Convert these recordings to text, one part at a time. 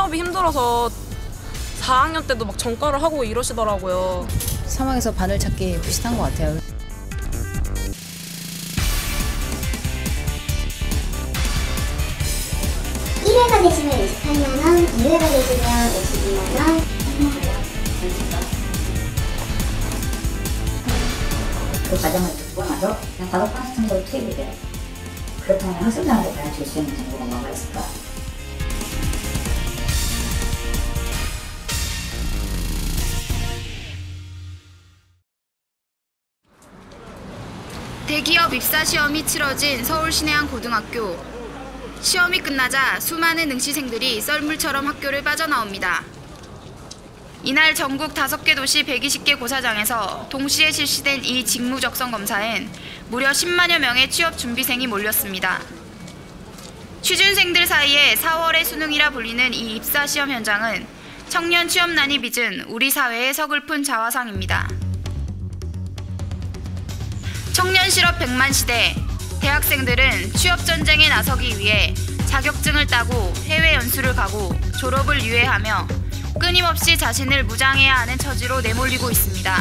취업이 힘들어서 4학년 때도 막 전과를 하고 이러시더라고요. 사망에서 바늘 찾기 비슷한 것 같아요. (1회가) 되시면 28만원, (2회가) 되시면 52만원. 그 과정을 듣고 나서 그냥 바로 컨설팅으로 투입이 돼요. 그렇다면 학생들한테 과연 줄 수 있는 정보가 뭐가 있을까? 대기업 입사 시험이 치러진 서울 시내 한 고등학교. 시험이 끝나자 수많은 응시생들이 썰물처럼 학교를 빠져나옵니다. 이날 전국 5개 도시 120개 고사장에서 동시에 실시된 이 직무적성 검사엔 무려 10만여 명의 취업 준비생이 몰렸습니다. 취준생들 사이에 4월의 수능이라 불리는 이 입사 시험 현장은 청년 취업난이 빚은 우리 사회의 서글픈 자화상입니다. 청년 실업 100만 시대, 대학생들은 취업 전쟁에 나서기 위해 자격증을 따고 해외 연수를 가고 졸업을 유예하며 끊임없이 자신을 무장해야 하는 처지로 내몰리고 있습니다.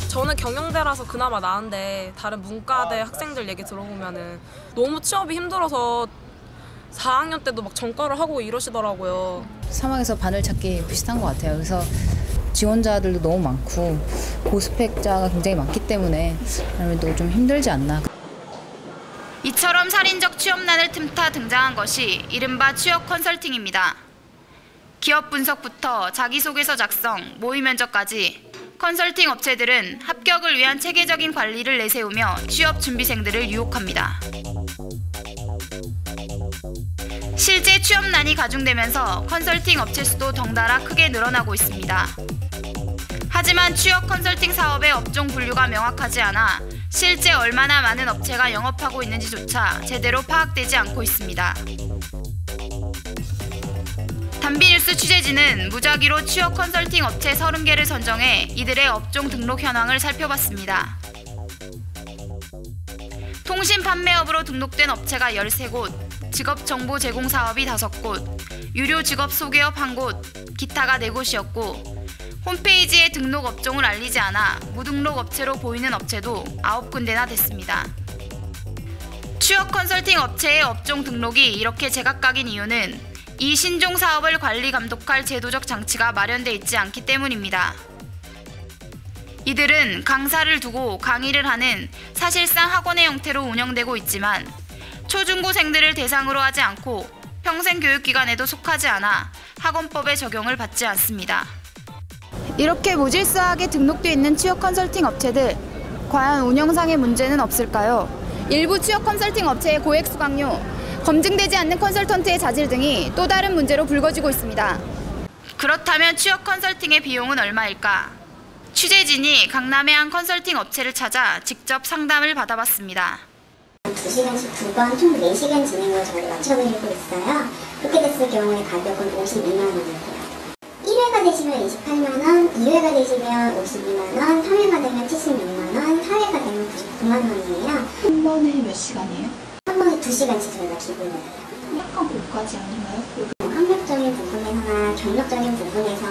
저는 경영대라서 그나마 나은데 다른 문과대 학생들 얘기 들어보면은 너무 취업이 힘들어서 4학년 때도 막 전과를 하고 이러시더라고요. 사망에서 바늘 찾기 비슷한 것 같아요. 그래서 지원자들도 너무 많고 고스펙자가 굉장히 많기 때문에 아무래도 좀 힘들지 않나. 이처럼 살인적 취업난을 틈타 등장한 것이 이른바 취업 컨설팅입니다. 기업 분석부터 자기소개서 작성, 모의 면접까지 컨설팅 업체들은 합격을 위한 체계적인 관리를 내세우며 취업 준비생들을 유혹합니다. 실제 취업난이 가중되면서 컨설팅 업체 수도 덩달아 크게 늘어나고 있습니다. 하지만 취업 컨설팅 사업의 업종 분류가 명확하지 않아 실제 얼마나 많은 업체가 영업하고 있는지조차 제대로 파악되지 않고 있습니다. 단비뉴스 취재진은 무작위로 취업 컨설팅 업체 30개를 선정해 이들의 업종 등록 현황을 살펴봤습니다. 통신 판매업으로 등록된 업체가 13곳, 직업정보 제공 사업이 5곳, 유료 직업 소개업 1곳, 기타가 4곳이었고 홈페이지에 등록 업종을 알리지 않아 무등록 업체로 보이는 업체도 9군데나 됐습니다. 취업 컨설팅 업체의 업종 등록이 이렇게 제각각인 이유는 이 신종 사업을 관리 감독할 제도적 장치가 마련돼 있지 않기 때문입니다. 이들은 강사를 두고 강의를 하는 사실상 학원의 형태로 운영되고 있지만 초중고생들을 대상으로 하지 않고 평생교육기관에도 속하지 않아 학원법의 적용을 받지 않습니다. 이렇게 무질서하게 등록돼 있는 취업 컨설팅 업체들, 과연 운영상의 문제는 없을까요? 일부 취업 컨설팅 업체의 고액 수강료, 검증되지 않는 컨설턴트의 자질 등이 또 다른 문제로 불거지고 있습니다. 그렇다면 취업 컨설팅의 비용은 얼마일까? 취재진이 강남의 한 컨설팅 업체를 찾아 직접 상담을 받아봤습니다. 2시간씩 2번, 총 4시간 진행으로 저희가 맞춰드리고 있어요. 그렇게 됐을 경우에 가격은 52만 원이고요. 1회가 되시면 28만원, 2회가 되시면 52만원, 3회가 되면 76만원, 4회가 되면 99만 원이에요. 한 번에 몇 시간이에요? 한 번에 2시간씩 저희가 기부를 해요. 약간 고가지 아닌가요? 학력적인 부분에서나 경력적인 부분에서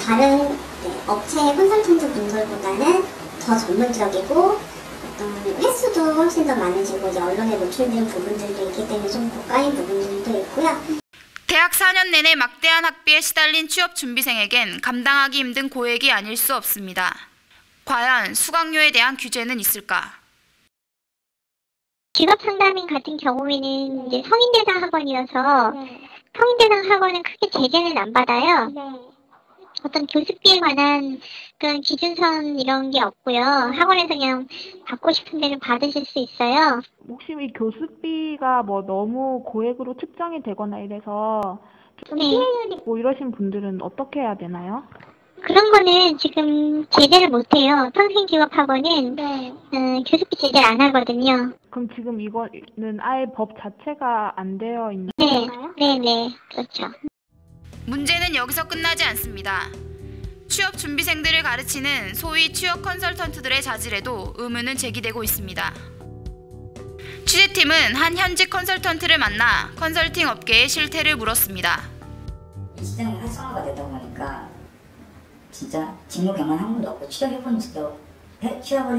다른 업체 컨설턴트 분들보다는 더 전문적이고 횟수도 훨씬 더 많으시고 이제 언론에 노출된 부분들도 있기 때문에 좀 고가인 부분들도 있고요. 대학 4년 내내 막대한 학비에 시달린 취업 준비생에겐 감당하기 힘든 고액이 아닐 수 없습니다. 과연 수강료에 대한 규제는 있을까? 직업상담인 같은 경우에는 이제 성인대상 학원이어서 성인대상 학원은 크게 제재는 안 받아요. 어떤 교습비에 관한 그런 기준선 이런 게 없고요. 학원에서 그냥 받고 싶은 데는 받으실 수 있어요. 혹시 이 교습비가 뭐 너무 고액으로 측정이 되거나 이래서 좀 피해율이 뭐 이러신 분들은 어떻게 해야 되나요? 그런 거는 지금 제재를 못해요. 평생직업학원은 교습비 제재를 안 하거든요. 그럼 지금 이거는 아예 법 자체가 안 되어 있는 건가요? 네, 그렇죠. 문제는 여기서 끝나지 않습니다. 취업 준비생들을 가르치는 소위 취업 컨설턴트들의 자질에도 의문은 제기되고 있습니다. 취재팀은 한 현직 컨설턴트를 만나 컨설팅 업계의 실태를 물었습니다. 이 시장이 활성화가 되다 보니까 진짜 직무 경험 한 번도 없고 취업을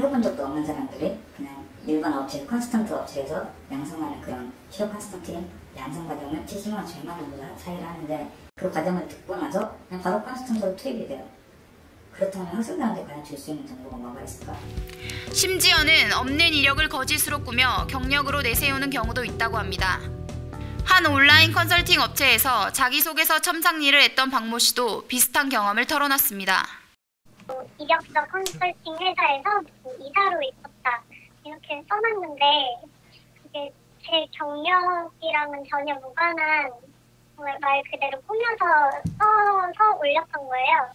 해본 적도 없는 사람들이 그냥 일반 업체, 컨설턴트 업체에서 양성하는 그런 취업 컨설팅 양성 과정을 70만 원, 100만 원 정도 사이를 하는데 그 과정을 듣고 나서 그냥 바로 컨설턴트로 투입이 돼요. 그렇다면 학생들한테 과연 줄 수 있는 정보가 뭐가 있을까? 심지어는 없는 이력을 거짓으로 꾸며 경력으로 내세우는 경우도 있다고 합니다. 한 온라인 컨설팅 업체에서 자기소개서 첨삭일을 했던 박모 씨도 비슷한 경험을 털어놨습니다. 이력서 컨설팅 회사에서 이사로 있었다 이렇게 써놨는데 그게 제 경력이랑은 전혀 무관한 말 그대로 꾸며서 써서 올렸던 거예요.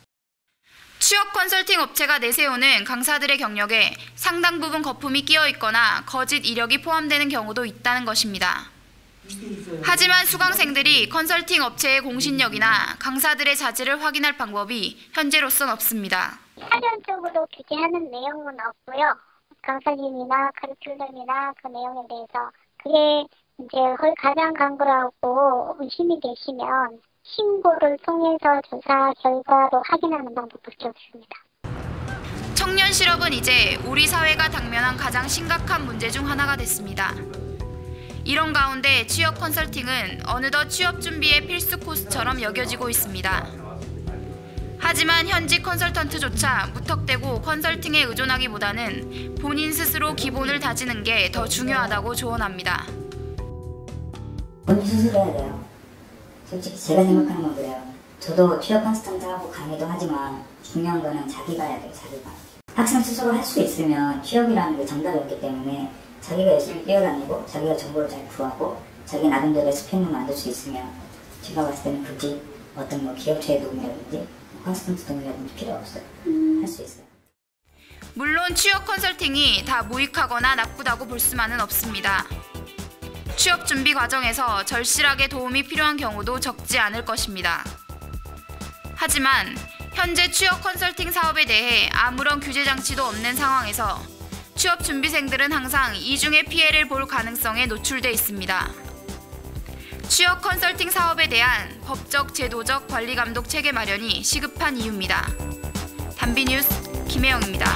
취업 컨설팅 업체가 내세우는 강사들의 경력에 상당 부분 거품이 끼어 있거나 거짓 이력이 포함되는 경우도 있다는 것입니다. 하지만 수강생들이 컨설팅 업체의 공신력이나 강사들의 자질을 확인할 방법이 현재로선 없습니다. 사전적으로 규제하는 내용은 없고요. 강사진이나 커리큘럼이나 그 내용에 대해서 그게 이제 가장 강구하고 의심이 되시면 신고를 통해서 조사 결과로 확인하는 방법밖에 없습니다. 청년 실업은 이제 우리 사회가 당면한 가장 심각한 문제 중 하나가 됐습니다. 이런 가운데 취업 컨설팅은 어느덧 취업 준비의 필수 코스처럼 여겨지고 있습니다. 하지만 현직 컨설턴트조차 무턱대고 컨설팅에 의존하기보다는 본인 스스로 기본을 다지는 게 더 중요하다고 조언합니다. 본인 스스로 해야 돼요. 솔직히 제가 생각하는 건 그래요. 저도 취업 컨설턴트하고 강의도 하지만 중요한 거는 자기가 해야 돼요. 자기가. 학생 스스로 할 수 있으면 취업이라는 게 정답이 없기 때문에 자기가 열심히 뛰어다니고 자기가 정보를 잘 구하고 자기 나름대로의 스펙을 만들 수 있으면 제가 봤을 때는 굳이 어떤 뭐 기업체의 도움이라든지 컨설턴트 도움이라든지 필요 없어요. 할 수 있어요. 물론 취업 컨설팅이 다 무익하거나 나쁘다고 볼 수만은 없습니다. 취업 준비 과정에서 절실하게 도움이 필요한 경우도 적지 않을 것입니다. 하지만 현재 취업 컨설팅 사업에 대해 아무런 규제 장치도 없는 상황에서 취업 준비생들은 항상 이중의 피해를 볼 가능성에 노출돼 있습니다. 취업 컨설팅 사업에 대한 법적, 제도적 관리 감독 체계 마련이 시급한 이유입니다. 단비뉴스 김혜영입니다.